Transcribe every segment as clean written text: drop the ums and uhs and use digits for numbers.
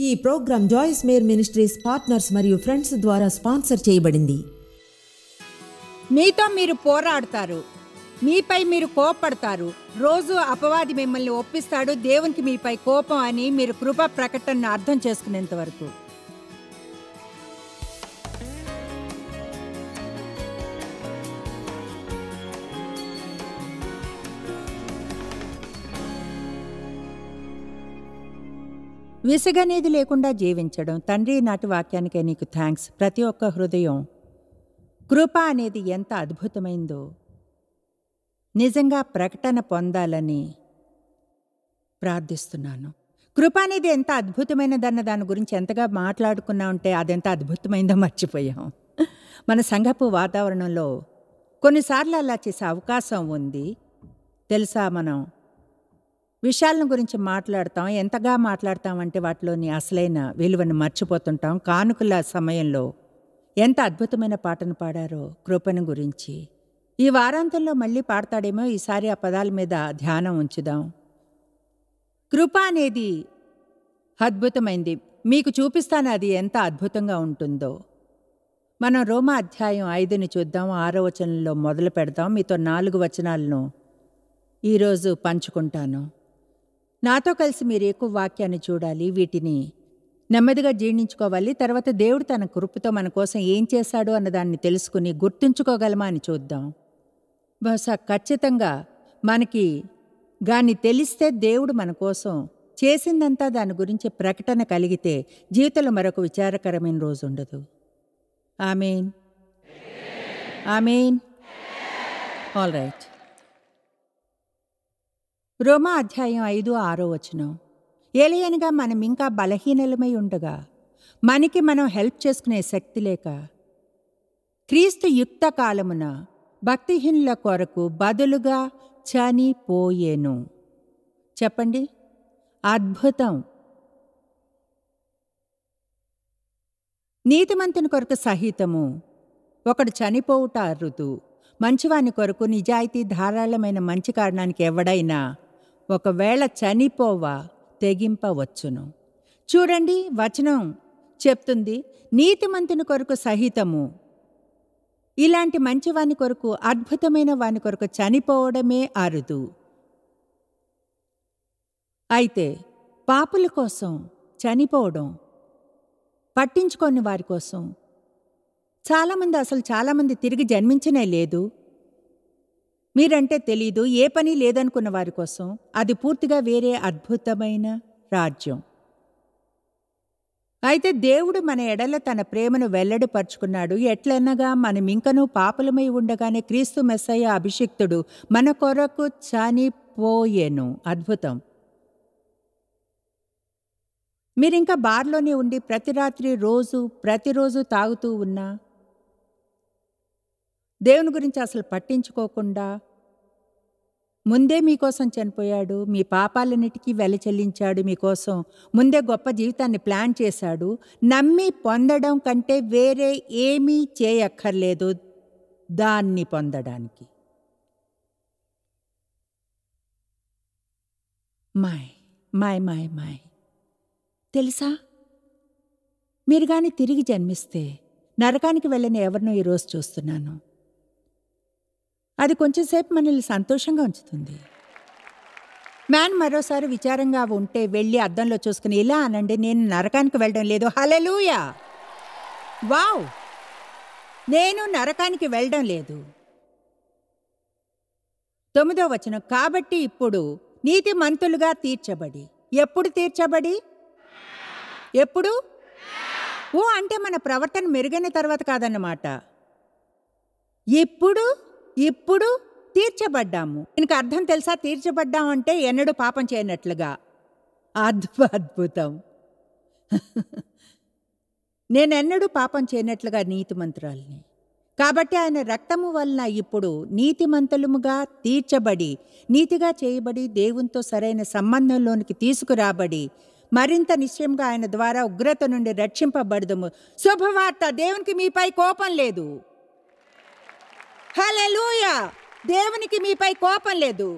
ఈ program Joyce Meyer ministries partners మరియు friends ద్వారా స్పాన్సర్ చేయబడింది. మీతో మీరు పోరాడతారు, మీపై మీరు కోపడతారు, రోజు అపవాది మిమ్మల్ని ఒప్పిస్తాడు దేవునికి మీపై కోపం అని మీరు కృప ప్రకటనను అర్థం చేసుకునేంత వరకు. విసుగనేది లేకుండా జీవించడం. తండ్రి, నాటి వాక్యానికే నీకు థ్యాంక్స్. ప్రతి ఒక్క హృదయం కృప అనేది ఎంత అద్భుతమైందో నిజంగా ప్రకటన పొందాలని ప్రార్థిస్తున్నాను. కృప అనేది ఎంత అద్భుతమైనదన్న దాని గురించి ఎంతగా మాట్లాడుకున్నా ఉంటే అదెంత అద్భుతమైందో మర్చిపోయాం. మన సంఘపు వాతావరణంలో కొన్నిసార్లు అలా చేసే అవకాశం ఉంది. తెలుసా, మనం విషయాలను గురించి మాట్లాడతాం, ఎంతగా మాట్లాడతామంటే వాటిలోని అసలైన విలువను మర్చిపోతుంటాం. కానుకల సమయంలో ఎంత అద్భుతమైన పాటను పాడారో కృపను గురించి. ఈ వారాంతంలో మళ్ళీ పాడతాడేమో, ఈసారి ఆ పదాల మీద ధ్యానం ఉంచుదాం. కృప అనేది అద్భుతమైంది. మీకు చూపిస్తాను అది ఎంత అద్భుతంగా ఉంటుందో. మనం రోమా అధ్యాయం 5ని చూద్దాం. 6వ వచనంలో మొదలు పెడదాం. మీతో 4 వచనాలను ఈరోజు పంచుకుంటాను. నాతో కలిసి మీరు ఎక్కువ వాక్యాన్ని చూడాలి, వీటిని నెమ్మదిగా జీర్ణించుకోవాలి. తర్వాత దేవుడు తన కృపతో మన కోసం ఏం చేశాడు అన్నదాన్ని తెలుసుకుని గుర్తుంచుకోగలమా అని చూద్దాం. బహుశా ఖచ్చితంగా మనకి గాని తెలిస్తే దేవుడు మన కోసం చేసిందంతా దాని గురించి ప్రకటన కలిగితే జీవితంలో మరొక విచారకరమైన రోజు ఉండదు. ఆమేన్, ఆమేన్. All right. రోమా అధ్యాయం 5, 6వ వచనం. ఏలయనగా మనం ఇంకా బలహీనలమై ఉండగా మనకి మనం హెల్ప్ చేసుకునే శక్తి లేక క్రీస్తు యుక్త కాలమున భక్తిహీనుల కొరకు బదులుగా చనిపోయేను. చెప్పండి, అద్భుతం. నీతిమంతుని కొరకు సహితము ఒకడు చనిపోవుట అరుదు. మంచివాని కొరకు నిజాయితీ ధారాళమైన మంచి కారణానికి ఎవడైనా ఒకవేళ చనిపోవా తెగింపవచ్చును. చూడండి, వచనం చెప్తుంది నీతిమంతుని కొరకు సహితము. ఇలాంటి మంచివాని కొరకు, అద్భుతమైన వాని కొరకు చనిపోవడమే అరుదు. అయితే పాపుల కోసం చనిపోవడం, పట్టించుకోని వారి కోసం చాలామంది తిరిగి జన్మించనే లేదు. మీరంటే తెలీదు, ఏ పని లేదనుకున్న వారి కోసం అది పూర్తిగా వేరే అద్భుతమైన రాజ్యం. అయితే దేవుడు మన ఎడల తన ప్రేమను వెల్లడిపరుచుకున్నాడు. ఎట్లనగా మనమింకనూ పాపులమై ఉండగానే క్రీస్తు మెస్సయ్య అభిషిక్తుడు మన కొరకు చనిపోయెను. అద్భుతం. మీరింకా బార్లోనే ఉండి ప్రతిరోజు తాగుతూ ఉన్నా, దేవుని గురించి అసలు పట్టించుకోకుండా ముందే మీకోసం చనిపోయాడు, మీ పాపాలన్నిటికీ వెల చెల్లించాడు, మీకోసం ముందే గొప్ప జీవితాన్ని ప్లాన్ చేశాడు. నమ్మి పొందడం కంటే వేరే ఏమీ చేయక్కర్లేదు దాన్ని పొందడానికి. మై తెలుసా, మీరు కానీ తిరిగి జన్మిస్తే నరకానికి వెళ్ళని ఎవరినో ఈరోజు చూస్తున్నాను. అది కొంచెంసేపు మనల్ని సంతోషంగా ఉంచుతుంది. మరోసారి విచారంగా ఉంటే వెళ్ళి అద్దంలో చూసుకుని ఇలా అనండి, నేను నరకానికి వెళ్ళడం లేదు. హల్లెలూయా, వావ్, నేను నరకానికి వెళ్ళడం లేదు. 9వ వచనం. కాబట్టి ఇప్పుడు నీతిమంతులుగా తీర్చబడి. ఎప్పుడు తీర్చబడి? ఎప్పుడు? అంటే మన ప్రవర్తన మెరుగైన తర్వాత కాదన్నమాట. ఇప్పుడు తీర్చబడ్డాము. దీనికి అర్థం తెలుసా? తీర్చబడ్డామంటే ఎన్నడూ పాపం చేయనట్లుగా. అద్భుతం. నేనెన్నడూ పాపం చేయనట్లుగా నీతిమంతురాల్ని. కాబట్టి ఆయన రక్తము వలన ఇప్పుడు నీతిమంతులముగా తీర్చబడి, నీతిగా చేయబడి, దేవునితో సరైన సంబంధంలోనికి తీసుకురాబడి, మరింత నిశ్చయంగా ఆయన ద్వారా ఉగ్రత నుండి రక్షింపబడదుము. శుభవార్త, దేవునికి మీపై కోపం లేదు. హల్లెలూయా, దేవునికి మీపై కోపం లేదు.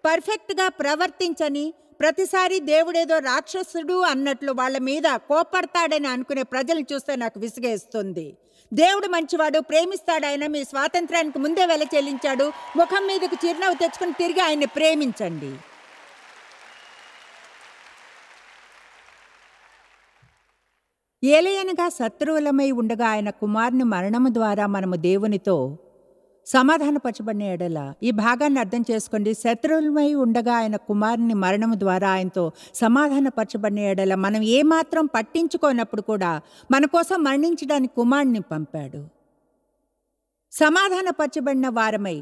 పర్ఫెక్ట్గా ప్రవర్తించని, ప్రతిసారి దేవుడేదో రాక్షసుడు అన్నట్లు వాళ్ళ మీద కోపడతాడని అనుకునే ప్రజలను చూస్తే నాకు విసిగేస్తుంది. దేవుడు మంచివాడు, ప్రేమిస్తాడు. ఆయన మీ స్వాతంత్రానికి ముందే వెల చెల్లించాడు. ముఖం మీదకు చిరునవ్వు తెచ్చుకుని తిరిగి ఆయన్ని ప్రేమించండి. ఏలయనగా శత్రువులమై ఉండగా ఆయన కుమారుని మరణము ద్వారా మనము దేవునితో సమాధానపరచబడిన ఎడల, ఈ భాగాన్ని అర్థం చేసుకోండి. శత్రువులమై ఉండగా ఆయన కుమారుని మరణము ద్వారా ఆయనతో సమాధానపరచబడిన ఎడల మనం ఏమాత్రం పట్టించుకోనప్పుడు కూడా మన కోసం మరణించడానికి కుమారుని పంపాడు. సమాధానపరచబడిన వారమై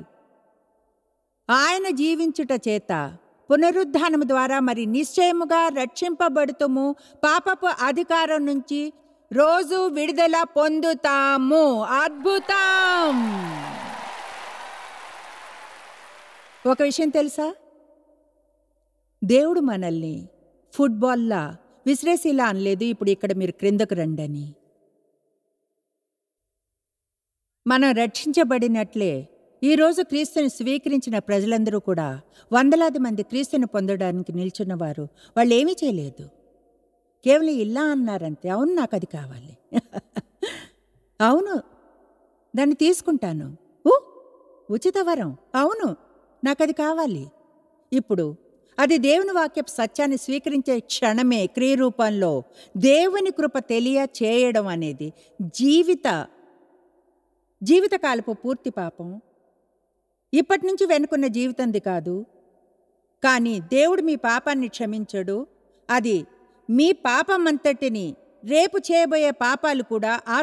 ఆయన జీవించుట చేత పునరుద్ధానము ద్వారా మరి నిశ్చయముగా రక్షింపబడుతుము, పాపపు అధికారం నుంచి రోజు విడుదల పొందుతాము. అద్భుతం! ఒక విషయం తెలుసా? దేవుడు మనల్ని ఫుట్బాల్లా విసిరేసిలా అనలేదు, ఇప్పుడు ఇక్కడ మీరు క్రిందకు రండని. మనం రక్షించబడినట్లే ఈరోజు క్రీస్తుని స్వీకరించిన ప్రజలందరూ కూడా వందలాది మంది క్రీస్తుని పొందడానికి నిల్చున్నవారు. వాళ్ళు ఏమీ చేయలేదు, కేవలం ఇలా అన్నారంతే. అవును, నాకు అది కావాలి. అవును, దాన్ని తీసుకుంటాను. ఉచిత వరం. అవును, నాకు అది కావాలి. ఇప్పుడు అది దేవుని వాక్యపు సత్యాన్ని స్వీకరించే క్షణమే క్రియరూపంలో దేవుని కృప తెలియ చేయడం అనేది జీవితకాలపు పూర్తి పాపం. ఇప్పటి నుంచి వెనుకున్న జీవితంది కాదు. కానీ దేవుడు మీ పాపాన్ని క్షమించడు. అది మీ పాపమంతటిని, రేపు చేయబోయే పాపాలు కూడా, ఆ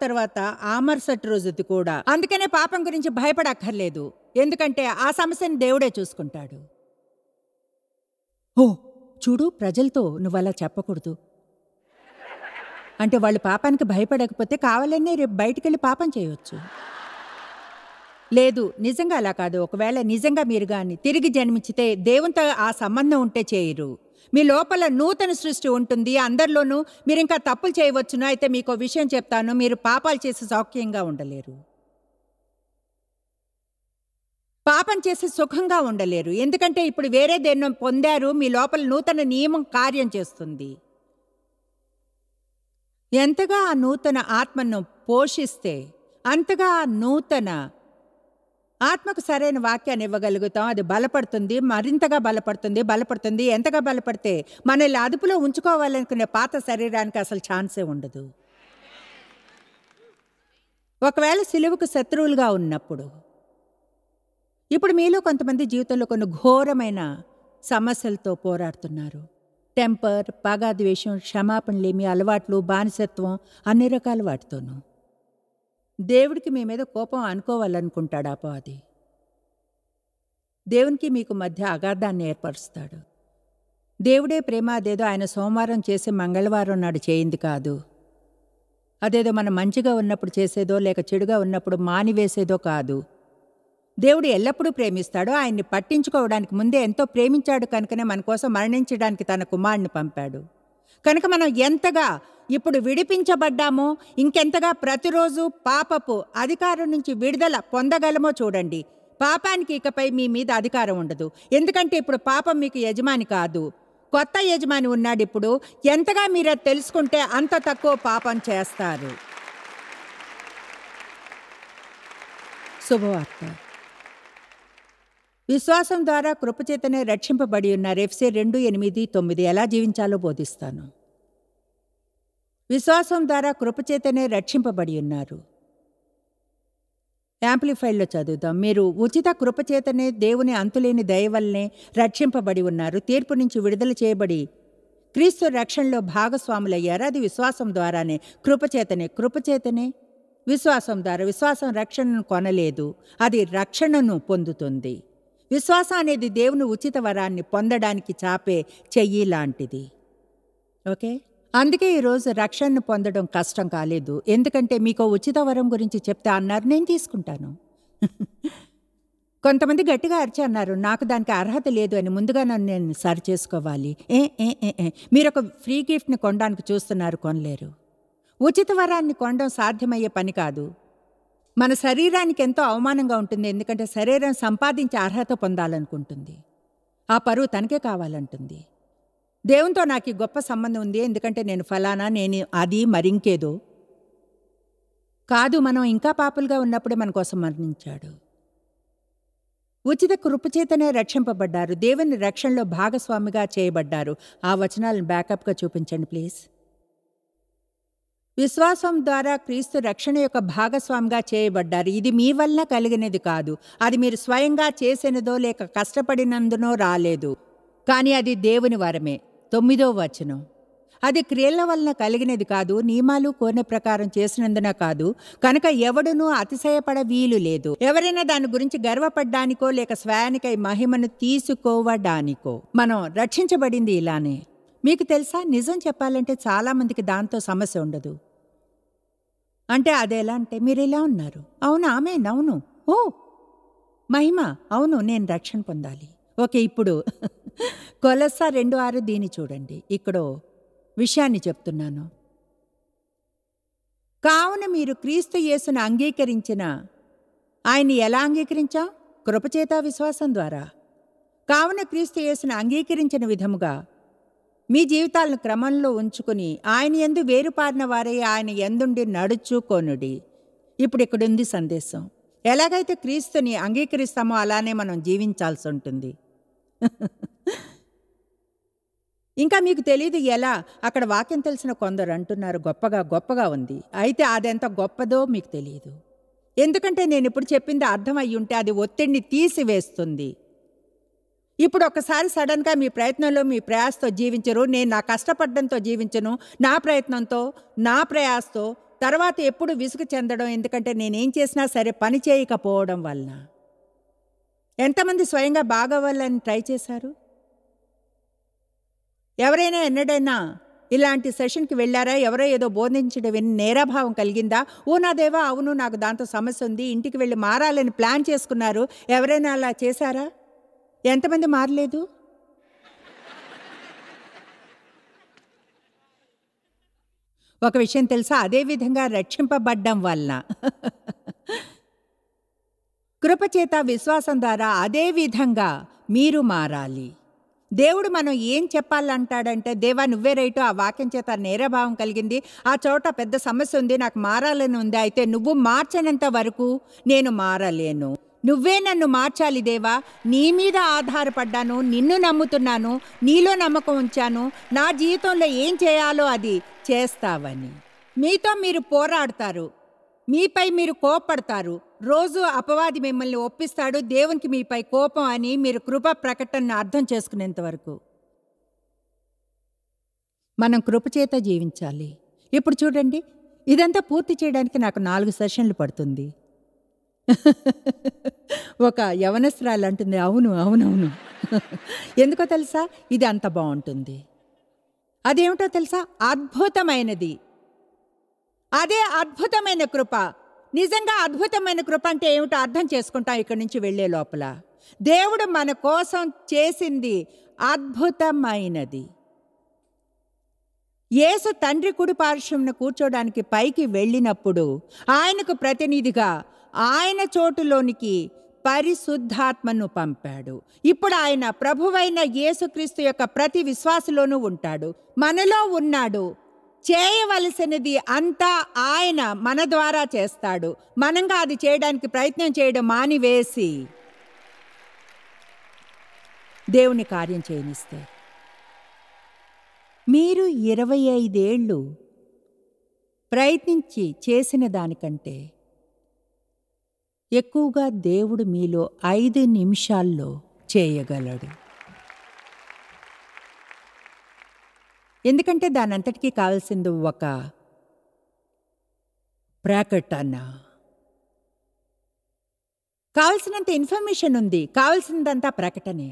తర్వాత ఆ మరుసటి రోజుది కూడా. అందుకనే పాపం గురించి భయపడక్కర్లేదు, ఎందుకంటే ఆ సమస్యను దేవుడే చూసుకుంటాడు. చూడు, ప్రజలతో నువ్వు అలా చెప్పకూడదు అంటే వాళ్ళు పాపానికి భయపడకపోతే కావాలనే రేపు బయటికెళ్ళి పాపం చేయవచ్చు. లేదు, నిజంగా అలా కాదు. ఒకవేళ నిజంగా మీరు గాని తిరిగి జన్మించితే దేవునితో ఆ సంబంధం ఉంటే చేయరు. మీ లోపల నూతన సృష్టి ఉంటుంది. అందరిలోనూ మీరు ఇంకా తప్పులు చేయవచ్చును. అయితే మీకు విషయం చెప్తాను, మీరు పాపాలు చేసి సౌఖ్యంగా ఉండలేరు, పాపం చేసి సుఖంగా ఉండలేరు. ఎందుకంటే ఇప్పుడు వేరే దేన్నో పొందారు. మీ లోపల నూతన నియమం కార్యం చేస్తుంది. ఎంతగా ఆ నూతన ఆత్మను పోషిస్తే అంతగా ఆ నూతన ఆత్మకు సరైన వాక్యాన్ని ఇవ్వగలుగుతాం. అది బలపడుతుంది, మరింతగా బలపడుతుంది. ఎంతగా బలపడితే మనల్ని అదుపులో ఉంచుకోవాలనుకునే పాత శరీరానికి అసలు ఛాన్సే ఉండదు. ఒకవేళ సిలువకు శత్రువులుగా ఉన్నప్పుడు, ఇప్పుడు మీలో కొంతమంది జీవితంలో కొన్ని ఘోరమైన సమస్యలతో పోరాడుతున్నారు. టెంపర్, పగ, ద్వేషం, క్షమాపణలేమి, అలవాట్లు, బానిసత్వం, అన్ని రకాల వాటితోనూ. దేవుడికి మీ మీద కోపం అనుకోవాలనుకుంటాడు అపవాది. దేవునికి మీకు మధ్య అగాధాన్ని ఏర్పరుస్తాడు. దేవుడే ప్రేమ అదేదో ఆయన సోమవారం చేసి మంగళవారం నాడు చేయింది కాదు. అదేదో మనం మంచిగా ఉన్నప్పుడు చేసేదో లేక చెడుగా ఉన్నప్పుడు మానివేసేదో కాదు. దేవుడు ఎల్లప్పుడూ ప్రేమిస్తాడు. ఆయన్ని పట్టించుకోవడానికి ముందే ఎంతో ప్రేమించాడు కనుకనే మన కోసం మరణించడానికి తన కుమారుని పంపాడు. కనుక మనం ఎంతగా ఇప్పుడు విడిపించబడ్డామో, ఇంకెంతగా ప్రతిరోజు పాపపు అధికారం నుంచి విడుదల పొందగలమో చూడండి. పాపానికి ఇకపై మీ మీద అధికారం ఉండదు, ఎందుకంటే ఇప్పుడు పాపం మీకు యజమాని కాదు, కొత్త యజమాని ఉన్నాడు. ఇప్పుడు ఎంతగా మీరు అది తెలుసుకుంటే అంత తక్కువ పాపం చేస్తారు. శుభవార్త. విశ్వాసం ద్వారా కృపచేతనే రక్షింపబడి ఉన్నారు. ఎఫ్ఎస్సీ 2:8-9 ఎలా జీవించాలో బోధిస్తాను. విశ్వాసం ద్వారా కృపచేతనే రక్షింపబడి ఉన్నారు. యాంప్లిఫైడ్లో చదువుదాం. మీరు ఉచిత కృపచేతనే దేవుని అంతులేని దయ వల్లనే రక్షింపబడి ఉన్నారు. తీర్పు నుంచి విడుదల చేయబడి క్రీస్తు రక్షణలో భాగస్వాములయ్యారు. అది విశ్వాసం ద్వారానే, కృపచేతనే విశ్వాసం ద్వారా. విశ్వాసం రక్షణను కొనలేదు, అది రక్షణను పొందుతుంది. విశ్వాసం అనేది దేవుని ఉచిత వరాన్ని పొందడానికి చాపే చెయ్యి లాంటిది. ఓకే, అందుకే ఈరోజు రక్షణను పొందడం కష్టం కాలేదు. ఎందుకంటే మీకు ఉచిత వరం గురించి చెప్తే అన్నారు, నేను తీసుకుంటాను. కొంతమంది గట్టిగా అరిచి అన్నారు, నాకు దానికి అర్హత లేదు అని. ముందుగా నన్ను నేను సరి చేసుకోవాలి. మీరు ఒక ఫ్రీ గిఫ్ట్ని కొనడానికి చూస్తున్నారు, కొనలేరు. ఉచిత వరాన్ని కొనడం సాధ్యమయ్యే పని కాదు. మన శరీరానికి ఎంతో అవమానంగా ఉంటుంది, ఎందుకంటే శరీరం సంపాదించే అర్హత పొందాలనుకుంటుంది. ఆ పరువు తనకే కావాలంటుంది. దేవునితో నాకు ఈ గొప్ప సంబంధం ఉంది, ఎందుకంటే నేను ఫలానా, నేను అది, మరింకేదో కాదు. మనం ఇంకా పాపులుగా ఉన్నప్పుడే మన కోసం మరణించాడు. ఉచిత కృపచేతనే రక్షింపబడ్డారు, దేవుని రక్షణలో భాగస్వామిగా చేయబడ్డారు. ఆ వచనాలను బ్యాకప్గా చూపించండి ప్లీజ్. విశ్వాసం ద్వారా క్రీస్తు రక్షణ యొక్క భాగస్వామిగా చేయబడ్డారు. ఇది మీ వల్ల కలిగినది కాదు, అది మీరు స్వయంగా చేసినదో లేక కష్టపడినందునో రాలేదు, కానీ అది దేవుని వరమే. 9వ వచనం, అది క్రియల వలన కలిగినది కాదు, నియమాలు కోరిన ప్రకారం చేసినందున కాదు, కనుక ఎవడునూ అతిశయపడ వీలు లేదు. ఎవరైనా దాని గురించి గర్వపడ్డానికో లేక స్వయానికై మహిమను తీసుకోవడానికో. మనం రక్షించబడింది ఇలానే. మీకు తెలుసా, నిజం చెప్పాలంటే చాలామందికి దాంతో సమస్య ఉండదు. అంటే అదెలా అంటే, మీరు ఇలా ఉన్నారు, అవును, ఆమేన్, అవును, ఓ మహిమ, అవును, నేను రక్షణ పొందాలి. ఓకే, ఇప్పుడు కొలస్సా 2:6 దీన్ని చూడండి. ఇక్కడో విషయాన్ని చెప్తున్నాను. కావున మీరు క్రీస్తు యేసును అంగీకరించిన, ఆయన్ని ఎలా అంగీకరించాం? కృపచేత విశ్వాసం ద్వారా. కావున క్రీస్తు యేసును అంగీకరించిన విధముగా మీ జీవితాలను క్రమంలో ఉంచుకుని ఆయన యందు వేరుపారిన వారే ఆయన యందుండి నడుచుకొనుడి. ఇప్పుడు ఇక్కడుంది సందేశం. ఎలాగైతే క్రీస్తుని అంగీకరిస్తామో అలానే మనం జీవించాల్సి ఉంటుంది. ఇంకా మీకు తెలియదు ఎలా. అక్కడ వాక్యం తెలిసిన కొందరు అంటున్నారు గొప్పగా ఉంది. అయితే అదెంత గొప్పదో మీకు తెలియదు. ఎందుకంటే నేను ఇప్పుడు చెప్పింది అర్థం అయ్యి ఉంటే అది ఒత్తిడిని తీసివేస్తుంది. ఇప్పుడు ఒకసారి సడన్గా మీ ప్రయత్నంలో మీ ప్రయాసతో జీవించరు. నేను నా కష్టపడడంతో జీవించను, నా ప్రయత్నంతో, నా ప్రయాసతో. తర్వాత ఎప్పుడు విసుగు చెందడం, ఎందుకంటే నేనేం చేసినా సరే పని చేయకపోవడం వలన. ఎంతమంది స్వయంగా బాగవ్వాలని ట్రై చేశారు? ఎవరైనా ఎన్నడైనా ఇలాంటి సెషన్కి వెళ్ళారా? ఎవరో ఏదో బోధించడం విని నేరాభావం కలిగిందా? ఓ నా దేవా, అవును, నాకు దాంతో సమస్య ఉంది, ఇంటికి వెళ్ళి మారాలని ప్లాన్ చేసుకున్నారు. ఎవరైనా అలా చేశారా? ఎంతమంది మారలేదు? ఒక విషయం తెలుసా, అదే విధంగా రక్షింపబడ్డం వలన కృపచేత విశ్వాసం ద్వారా అదే విధంగా మీరు మారాలి. దేవుడు మనం ఏం చెప్పాలంటాడంటే, దేవా నువ్వే రైటు, ఆ వాక్యం చేత నేరభావం కలిగింది, ఆ చోట పెద్ద సమస్య ఉంది, నాకు మారాలని ఉంది, అయితే నువ్వు మార్చనంత వరకు నేను మారలేను. నువ్వే నన్ను మార్చాలి దేవా, నీ మీద ఆధారపడ్డాను, నిన్ను నమ్ముతున్నాను, నీలో నమ్మకం ఉంచాను, నా జీవితంలో ఏం చేయాలో అది చేస్తావని. మీతో మీరు పోరాడతారు, మీపై మీరు కోపడతారు, రోజు అపవాది మిమ్మల్ని ఒప్పిస్తాడు దేవునికి మీపై కోపం అని. మీరు కృప ప్రకటనను అర్థం చేసుకునేంత వరకు మనం కృపచేత జీవించాలి. ఇప్పుడు చూడండి, ఇదంతా పూర్తి చేయడానికి నాకు 4 సెషన్లు పడుతుంది. ఒక యవనస్తురాలు అంటుంది, అవును. ఎందుకో తెలుసా, ఇది అంత బాగుంటుంది. అదేమిటో తెలుసా, అద్భుతమైనది. అదే అద్భుతమైన కృప. నిజంగా అద్భుతమైన కృప అంటే ఏమిటో అర్థం చేసుకుంటాం ఇక్కడి నుంచి వెళ్ళే లోపల. దేవుడు మన కోసం చేసింది అద్భుతమైనది. యేసు తండ్రి కుడి పార్శ్వమున కూర్చోడానికి పైకి వెళ్ళినప్పుడు ఆయనకు ప్రతినిధిగా ఆయన చోటులోనికి పరిశుద్ధాత్మను పంపాడు. ఇప్పుడు ఆయన ప్రభువైన యేసుక్రీస్తు యొక్క ప్రతి విశ్వాసలోనూ ఉంటాడు, మనలో ఉన్నాడు. చేయవలసినది అంతా ఆయన మన ద్వారా చేస్తాడు. మనంగా అది చేయడానికి ప్రయత్నం చేయడం మానివేసి దేవుని కార్యం చేయనిస్తే. మీరు 25 ఏళ్ళు ప్రయత్నించి చేసిన దానికంటే ఎక్కువగా దేవుడు మీలో 5 నిమిషాల్లో చేయగలడు. ఎందుకంటే దానంతటికీ కావాల్సింది ఒక ప్రకటన. కావలసినంత ఇన్ఫర్మేషన్ ఉంది, కావలసినదంతా ప్రకటనే.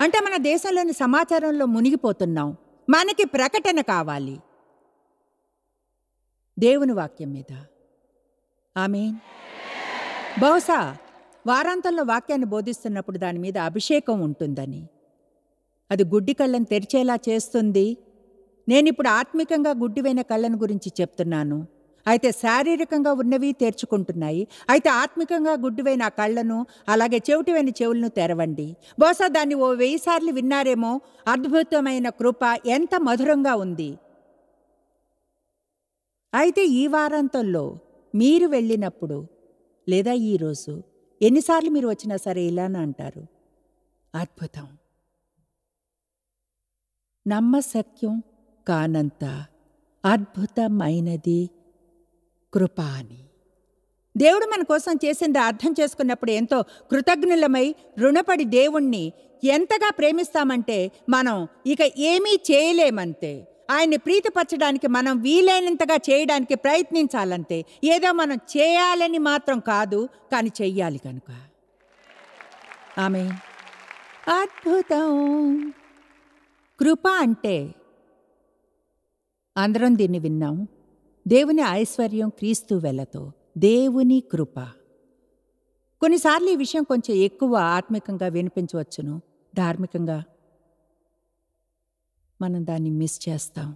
అంటే మన దేశంలోని సమాచారంలో మునిగిపోతున్నాం, మనకి ప్రకటన కావాలి దేవుని వాక్యం మీద. ఆమేన్. బహుశా వారాంతంలో వాక్యాన్ని బోధిస్తున్నప్పుడు దాని మీద అభిషేకం ఉంటుందని, అది గుడ్డి కళ్ళను తెరిచేలా చేస్తుంది. నేనిప్పుడు ఆత్మికంగా గుడ్డివైన కళ్ళను గురించి చెప్తున్నాను. అయితే శారీరకంగా ఉన్నవి తెరుచుకుంటున్నాయి. అయితే ఆత్మికంగా గుడ్డివైన నా కళ్ళను, అలాగే చెవిటివైన చెవులను తెరవండి. బహుశా దాన్ని 1000 సార్లు విన్నారేమో. అద్భుతమైన కృప ఎంత మధురంగా ఉంది. అయితే ఈ వారాంతంలో మీరు వెళ్ళినప్పుడు లేదా ఈరోజు ఎన్నిసార్లు మీరు వచ్చినా సరే ఇలానే అంటారు, అద్భుతం, నమ్మశక్యం కానంత అద్భుతమైనది కృప అని. దేవుడు మన కోసం చేసింది అర్థం చేసుకున్నప్పుడు ఎంతో కృతజ్ఞులమై రుణపడి దేవుణ్ణి ఎంతగా ప్రేమిస్తామంటే మనం ఇక ఏమీ చేయలేమంతే. ఆయన్ని ప్రీతిపరచడానికి మనం వీలైనంతగా చేయడానికి ప్రయత్నించాలంతే. ఏదో మనం చేయాలని మాత్రం కాదు, కానీ చెయ్యాలి కనుక. ఆమేన్. అద్భుతం. కృప అంటే అందరం దీన్ని విన్నాం. దేవుని ఐశ్వర్యం క్రీస్తు వెలతో. దేవుని కృప. కొన్నిసార్లు ఈ విషయం కొంచెం ఎక్కువ ఆత్మికంగా వినిపించవచ్చును. ధార్మికంగా మనం దాన్ని మిస్ చేస్తాం.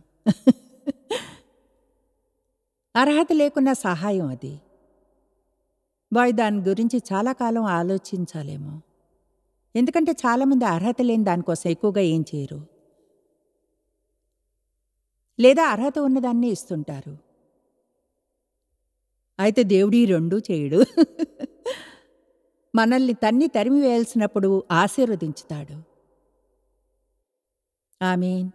అర్హత లేకున్న సహాయం అది. దాని గురించి చాలా కాలం ఆలోచించాలేమో. ఎందుకంటే చాలామంది అర్హత లేని దానికోసం ఎక్కువగా ఏం చేయరు, లేదా అర్హత ఉన్నదాన్ని ఇస్తుంటారు. అయితే దేవుడు ఈ రెండూ చేయడు. మనల్ని తరిమి వేయాల్సినప్పుడు ఆశీర్వదించుతాడు. ఆమేన్.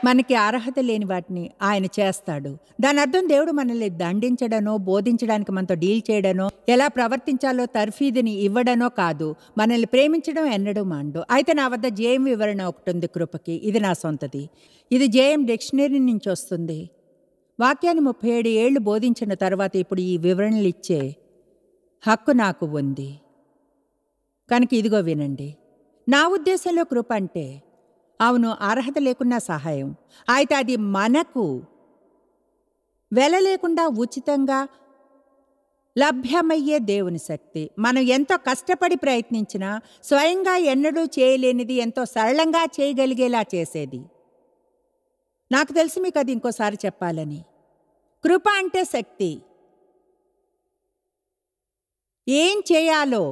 మనకి అర్హత లేని వాటిని ఆయన చేస్తాడు. దాని అర్థం దేవుడు మనల్ని దండించడనో, బోధించడానికి మనతో డీల్ చేయడనో, ఎలా ప్రవర్తించాలో తర్ఫీదుని ఇవ్వడనో కాదు. మనల్ని ప్రేమించడం ఎన్నడూ మాండు. అయితే నా వద్ద జేఎం వివరణ ఒకటి ఉంది కృపకి. ఇది నా సొంతది. ఇది జేఎం డిక్షనరీ నుంచి వస్తుంది. వాక్యాన్ని 37 ఏళ్లు బోధించిన తర్వాత ఇప్పుడు ఈ వివరణలు ఇచ్చే హక్కు నాకు ఉంది కనుక ఇదిగో వినండి. నా ఉద్దేశంలో కృప అంటే అవును, అర్హత లేకున్నా సహాయం. అయితే అది మనకు వెల లేకుండా ఉచితంగా లభ్యమయ్యే దేవుని శక్తి. మనం ఎంతో కష్టపడి ప్రయత్నించినా స్వయంగా ఎన్నడూ చేయలేనిది ఎంతో సరళంగా చేయగలిగేలా చేసేది. నాకు తెలిసి మీకు అది ఇంకోసారి చెప్పాలని. కృప అంటే శక్తి. ఏం చేయాలో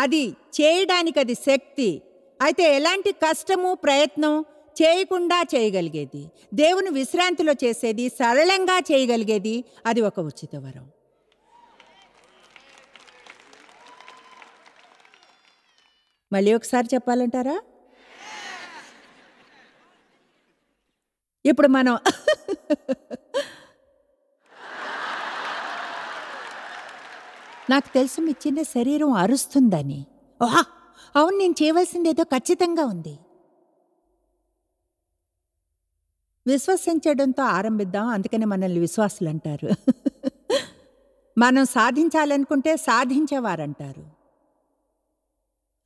అది చేయడానికి అది శక్తి. అయితే ఎలాంటి కష్టము ప్రయత్నం చేయకుండా చేయగలిగేది, దేవుని విశ్రాంతిలో చేసేది, సరళంగా చేయగలిగేది, అది ఒక ఉచిత వరం. మళ్ళీ ఒకసారి చెప్పాలంటారా? ఇప్పుడు మనం నాకు తెలుసు మీ చిన్న శరీరం అరుస్తుందని. ఓహా, అవును, నేను చేయవలసింది ఏదో ఖచ్చితంగా ఉంది. విశ్వసించడంతో ఆరంభిద్దాం. అందుకని మనల్ని విశ్వాసులు అంటారు. మనం సాధించాలనుకుంటే సాధించేవారంటారు.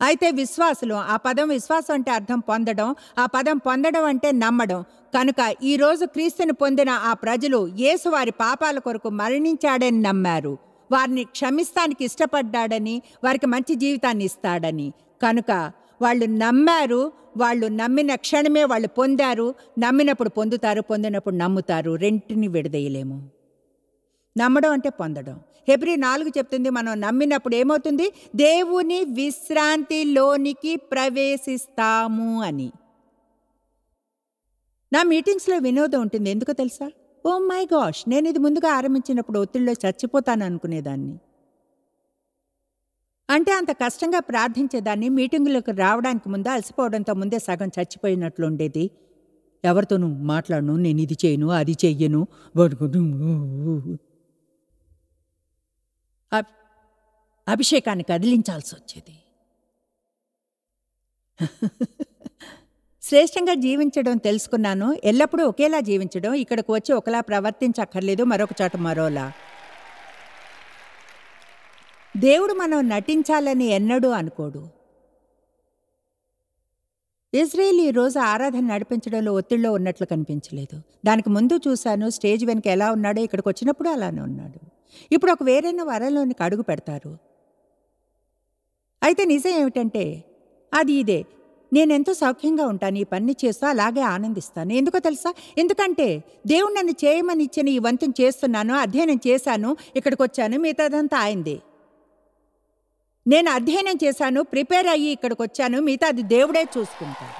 అయితే విశ్వాసులు, ఆ పదం విశ్వాసం అంటే అర్థం పొందడం, ఆ పదం పొందడం అంటే నమ్మడం. కనుక ఈరోజు క్రీస్తుని పొందిన ఆ ప్రజలు యేసు వారి పాపాల కొరకు మరణించాడని నమ్మారు, వారిని క్షమిస్తానికి ఇష్టపడ్డాడని, వారికి మంచి జీవితాన్ని ఇస్తాడని. కనుక వాళ్ళు నమ్మారు. వాళ్ళు నమ్మిన క్షణమే వాళ్ళు పొందారు. నమ్మినప్పుడు పొందుతారు, పొందినప్పుడు నమ్ముతారు. రెంటిని విడదీయలేము. నమ్మడం అంటే పొందడం. హెబ్రీ 4 చెప్తుంది, మనం నమ్మినప్పుడు ఏమవుతుంది? దేవుని విశ్రాంతిలోనికి ప్రవేశిస్తాము అని. నా మీటింగ్స్లో వినోదం ఉంటుంది. ఎందుకో తెలుసా? ఓ మై గాష్, నేను ఇది ముందుగా ఆరంభించినప్పుడు ఒత్తిడిలో చచ్చిపోతాను అనుకునేదాన్ని. అంటే అంత కష్టంగా ప్రార్థించేదాన్ని. మీటింగులకు రావడానికి ముందు అలసిపోవడంతో ముందే సగం చచ్చిపోయినట్లు ఉండేది. ఎవరితోనూ మాట్లాడను, నేను ఇది చేయను, అది చెయ్యను. అభిషేకాన్ని కదిలించాల్సి వచ్చేది. శ్రేష్టంగా జీవించడం తెలుసుకున్నాను. ఎల్లప్పుడూ ఒకేలా జీవించడం. ఇక్కడికి వచ్చి ఒకలా ప్రవర్తించక్కర్లేదు, మరొక చోట మరోలా. దేవుడు మనం నటించాలని ఎన్నడూ అనుకోడు. ఇజ్రాయేల్ ఈరోజు ఆరాధన నడిపించడంలో ఒత్తిడిలో ఉన్నట్లు కనిపించలేదు. దానికి ముందు చూశాను, స్టేజ్ వెనుక ఎలా ఉన్నాడో ఇక్కడికి వచ్చినప్పుడు అలానే ఉన్నాడు. ఇప్పుడు ఒక వేరైన వరంలోనికి అడుగు పెడతారు. అయితే నిజం ఏమిటంటే అది ఇదే. నేనెంతో సౌఖ్యంగా ఉంటాను. ఈ పని చేస్తూ అలాగే ఆనందిస్తాను. ఎందుకో తెలుసా? ఎందుకంటే దేవుడు నన్ను చేయమని ఇచ్చిన ఈ వంతుని చేస్తున్నాను, అధ్యయనం చేశాను, ఇక్కడికొచ్చాను, మిగతాదంతా ఆయనదే. నేను అధ్యయనం చేశాను, ప్రిపేర్ అయ్యి ఇక్కడికొచ్చాను, మిగతా అది దేవుడే చూసుకుంటాడు.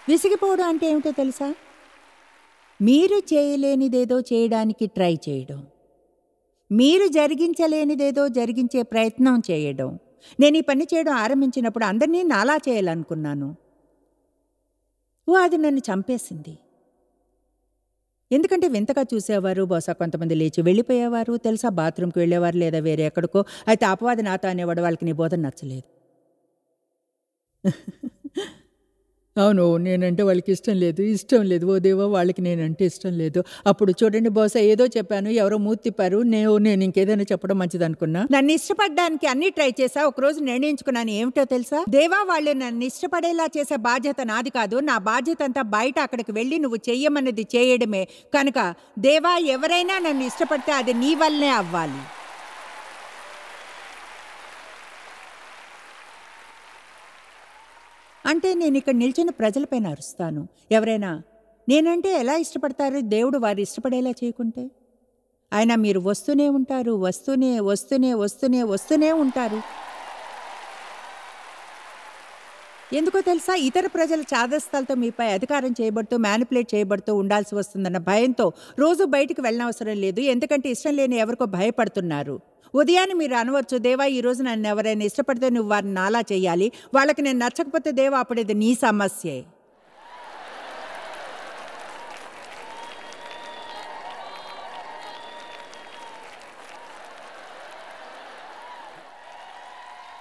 విసిగిపోవడం అంటే ఏమిటో తెలుసా? మీరు చేయలేనిదేదో చేయడానికి ట్రై చేయడం, మీరు జరిగించలేనిదేదో జరిగించే ప్రయత్నం చేయడం. నేను ఈ పని చేయడం ఆరంభించినప్పుడు అందరినీ నాలా చేయాలనుకున్నాను. అది నన్ను చంపేసింది. ఎందుకంటే వింతగా చూసేవారు, బహుశా కొంతమంది లేచి వెళ్ళిపోయేవారు, తెలుసా, బాత్రూమ్కి వెళ్ళేవారు లేదా వేరే ఎక్కడికో. అయితే అపవాది నాతో అనేవాడు, వాళ్ళకి నీ బోధన నచ్చలేదు. అవును, నేనంటే వాళ్ళకి ఇష్టం లేదు. ఓ దేవా, వాళ్ళకి నేనంటే ఇష్టం లేదు. అప్పుడు చూడండి, బహుశా ఏదో చెప్పాను, ఎవరో మూతి తిప్పారు, నేను ఇంకేదైనా చెప్పడం మంచిది అనుకున్నా. నన్ను ఇష్టపడడానికి అన్నీ ట్రై చేశా. ఒకరోజు నిర్ణయించుకున్నాను, ఏమిటో తెలుసా? దేవా, వాళ్ళు నన్ను ఇష్టపడేలా చేసే బాధ్యత నాది కాదు. నా బాధ్యత అంతా బయట అక్కడికి వెళ్ళి నువ్వు చెయ్యమన్నది చేయడమే. కనుక దేవా, ఎవరైనా నన్ను ఇష్టపడితే అది నీ వల్లనే అవ్వాలి. అంటే నేను ఇక్కడ నిల్చున్న ప్రజలపైన అరుస్తాను. ఎవరైనా నేనంటే ఎలా ఇష్టపడతారు? దేవుడు వారు ఇష్టపడేలా చేయకుంటే. ఆయన మీరు వస్తూనే ఉంటారు, వస్తూనే ఉంటారు. ఎందుకో తెలుసా? ఇతర ప్రజల చాదస్తాలతో మీపై అధికారం చేయబడుతూ, మ్యానిపులేట్ చేయబడుతూ ఉండాల్సి వస్తుందన్న భయంతో రోజు బయటికి వెళ్ళనవసరం లేదు. ఎందుకంటే ఇష్టం లేని ఎవరికో భయపడుతున్నారు. ఉదయాన్నే మీరు అనవచ్చు, దేవా, ఈరోజు నన్ను ఎవరైనా ఇష్టపడితే నువ్వు వారిని నాలా చేయాలి. వాళ్ళకి నేను నచ్చకపోతే దేవా, అప్పుడు ఇది నీ సమస్యే.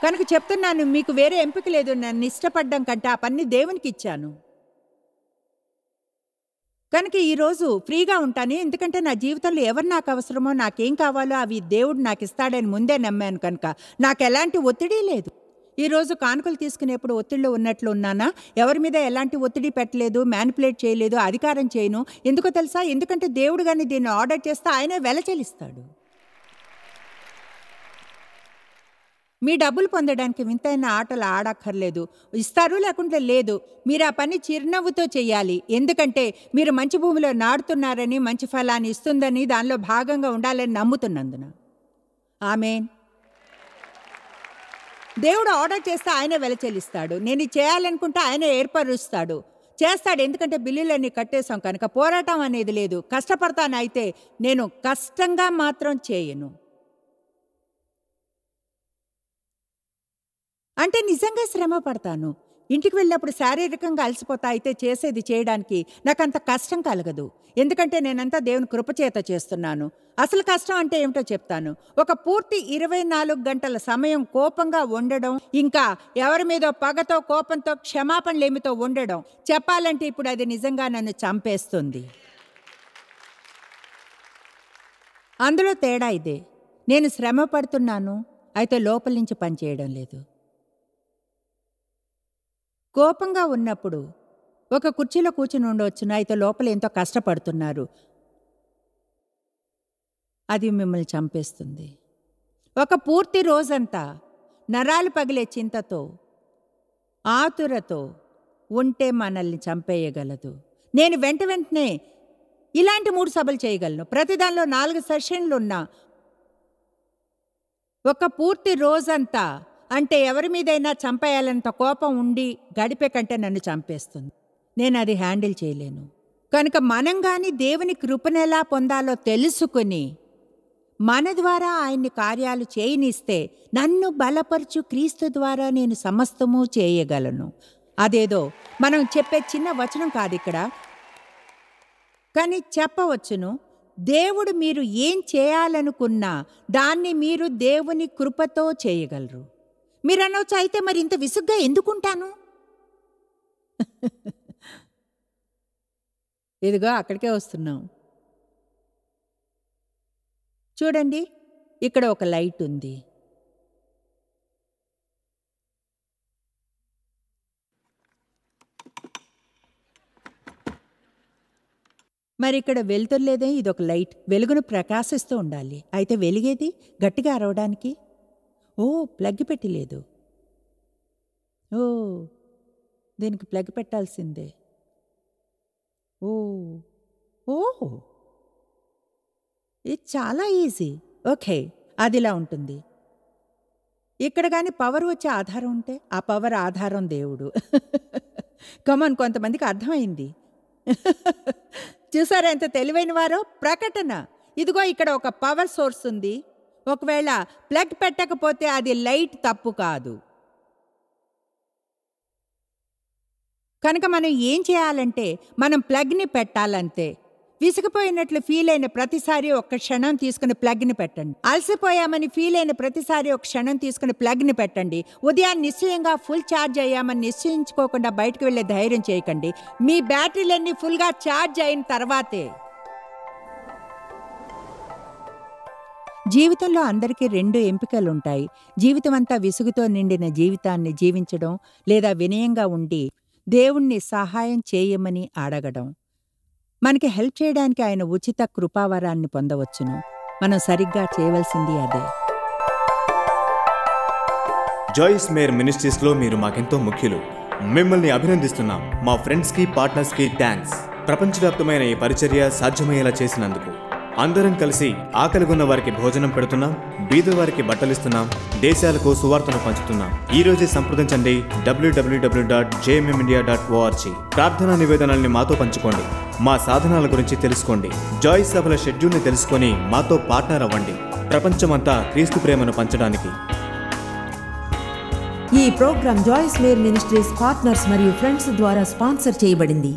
కనుక చెప్తున్నాను, మీకు వేరే ఎంపిక లేదు. నన్ను ఇష్టపడ్డం కంటే ఆ పని దేవునికి ఇచ్చాను. కనుక ఈరోజు ఫ్రీగా ఉంటాను. ఎందుకంటే నా జీవితంలో ఎవరు నాకు అవసరమో, నాకేం కావాలో అవి దేవుడు నాకు ఇస్తాడని ముందే నమ్మాను. కనుక నాకు ఎలాంటి ఒత్తిడి లేదు. ఈరోజు కానుకలు తీసుకునేప్పుడు ఒత్తిడిలో ఉన్నట్లు ఉన్నానా? ఎవరి మీద ఎలాంటి ఒత్తిడి పెట్టలేదు, మ్యానిపులేట్ చేయలేదు, అధికారం చేయను. ఎందుకో తెలుసా? ఎందుకంటే దేవుడు కానీ దీన్ని ఆర్డర్ చేస్తే ఆయనే వెల చెల్లిస్తాడు. మీ డబ్బులు పొందడానికి వింతైన ఆటలు ఆడక్కర్లేదు. ఇస్తారు, లేకుంటే లేదు. మీరు ఆ పని చిరునవ్వుతో చేయాలి. ఎందుకంటే మీరు మంచి భూమిలో నాడుతున్నారని, మంచి ఫలాన్ని ఇస్తుందని, దానిలో భాగంగా ఉండాలని నమ్ముతున్నందున. ఆమేన్. దేవుడు ఆర్డర్ చేస్తే ఆయనే వెల చెల్లిస్తాడు. నేను ఇది చేయాలనుకుంటే ఆయనే ఏర్పరుస్తాడు, చేస్తాడు. ఎందుకంటే బిల్లులన్నీ కట్టేశాం కనుక పోరాటం అనేది లేదు. కష్టపడతాను, అయితే నేను కష్టంగా మాత్రం చేయను. అంటే నిజంగా శ్రమ పడతాను. ఇంటికి వెళ్ళినప్పుడు శారీరకంగా అలసిపోతా, అయితే చేసేది చేయడానికి నాకంత కష్టం కలగదు. ఎందుకంటే నేనంతా దేవుని కృపచేత చేస్తున్నాను. అసలు కష్టం అంటే ఏమిటో చెప్తాను. ఒక పూర్తి 24 గంటల సమయం కోపంగా ఉండడం, ఇంకా ఎవరి మీదో పగతో, కోపంతో, క్షమాపణలేమితో ఉండడం. చెప్పాలంటే ఇప్పుడు అది నిజంగా నన్ను చంపేస్తుంది. అందులో తేడా ఇదే. నేను శ్రమ పడుతున్నాను, అయితే లోపల నుంచి పనిచేయడం లేదు. కోపంగా ఉన్నప్పుడు ఒక కుర్చీలో కూర్చుని ఉండవచ్చును, అయితే లోపల ఎంతో కష్టపడుతున్నారు. అది మిమ్మల్ని చంపేస్తుంది. ఒక పూర్తి రోజంతా నరాలు పగిలే చింతతో, ఆతురతో ఉంటే మనల్ని చంపేయగలదు. నేను వెంటనే ఇలాంటి 3 సభలు చేయగలను. ప్రతిదానిలో 4 సెషన్లున్నా ఒక పూర్తి రోజంతా, అంటే ఎవరి మీదైనా చంపేయాలంత కోపం ఉండి గడిపే కంటే నన్ను చంపేస్తుంది. నేను అది హ్యాండిల్ చేయలేను. కనుక మనం కానీ దేవుని కృపనెలా పొందాలో తెలుసుకుని మన ద్వారా ఆయన్ని కార్యాలు చేయనిస్తే, నన్ను బలపరచు క్రీస్తు ద్వారా నేను సమస్తము చేయగలను. అదేదో మనం చెప్పే చిన్న వచనం కాదు ఇక్కడ, కానీ చెప్పవచ్చును. దేవుడు మీరు ఏం చేయాలనుకున్నా దాన్ని మీరు దేవుని కృపతో చేయగలరు. మీరు అనవచ్చు, అయితే మరి ఇంత విసుగ్గా ఎందుకుంటాను? ఇదిగో అక్కడికే వస్తున్నాం. చూడండి, ఇక్కడ ఒక లైట్ ఉంది. మరి ఇక్కడ వెలుతురులేదే, ఇదొక లైట్. వెలుగును ప్రకాశిస్తూ ఉండాలి. అయితే వెలిగేది గట్టిగా అరవడానికి. ఓ, ప్లగ్ పెట్టి లేదు. ఓ దీనికి ప్లగ్ పెట్టాల్సిందే. ఓ ఓ ఇది చాలా ఈజీ. ఓకే, అదిలా ఉంటుంది. ఇక్కడ కానీ పవర్ వచ్చే ఆధారం ఉంటే ఆ పవర్ ఆధారం దేవుడు. కమాన్, కొంతమందికి అర్థమైంది. చూసారా ఎంత తెలివైన వారో? ప్రకటన. ఇదిగో ఇక్కడ ఒక పవర్ సోర్స్ ఉంది. ఒకవేళ ప్లగ్ పెట్టకపోతే అది లైట్ తప్పు కాదు. కనుక మనం ఏం చేయాలంటే మనం ప్లగ్ని పెట్టాలంతే. విసిగిపోయినట్లు ఫీల్ అయిన ప్రతిసారి ఒక క్షణం తీసుకుని ప్లగ్ని పెట్టండి. అలసిపోయామని ఫీల్ అయిన ప్రతిసారి ఒక క్షణం తీసుకుని ప్లగ్ని పెట్టండి. ఉదయాన్ని నిశ్చయంగా ఫుల్ ఛార్జ్ అయ్యామని నిశ్చయించుకోకుండా బయటకు వెళ్ళే ధైర్యం చేయకండి. మీ బ్యాటరీలన్నీ ఫుల్గా ఛార్జ్ అయిన తర్వాతే. జీవితంలో అందరికీ 2 ఎంపికలుంటాయి. జీవితం అంతా విసుగుతో నిండిన జీవితాన్ని జీవించడం, లేదా వినయంగా ఉండి దేవుణ్ణి సహాయం చేయమని అడగడం. మనకి హెల్ప్ చేయడానికి ఆయన ఉచిత కృపావరాన్ని పొందవచ్చును. మనం సరిగ్గా చేయవలసింది అదే. జాయిస్ మేర్ మినిస్ట్రీస్లో మీరు మాకెంతో ముఖ్యులు. మిమ్మల్ని అభినందిస్తున్నాం. మా ఫ్రెండ్స్కి, పార్ట్నర్స్కి థ్యాంక్స్. ప్రపంచవ్యాప్తమైన ఈ పరిచర్య సాధ్యమయ్యేలా చేసినందుకు. అందరం కలిసి ఆకలిగొన్న వారికి భోజనం పెడుతున్నాం, బీదవారికి బట్టలిస్తున్నాం, దేశాలకు సువార్తను పంచుతున్నాం. ఈ రోజే సంప్రదించండి www.jmmindia.org. ప్రార్థనా నివేదనల్ని మాతో పంచుకోండి. మా సాధనాల గురించి తెలుసుకోండి. జాయిస్ సభల షెడ్యూల్ని తెలుసుకొని మాతో పార్ట్నర్ అవ్వండి. ప్రపంచమంతా క్రీస్తు ప్రేమను పంచడానికి. ఈ program Joyce Meyer ministries partners మరియు ఫ్రెండ్స్ ద్వారా స్పాన్సర్ చేయబడింది.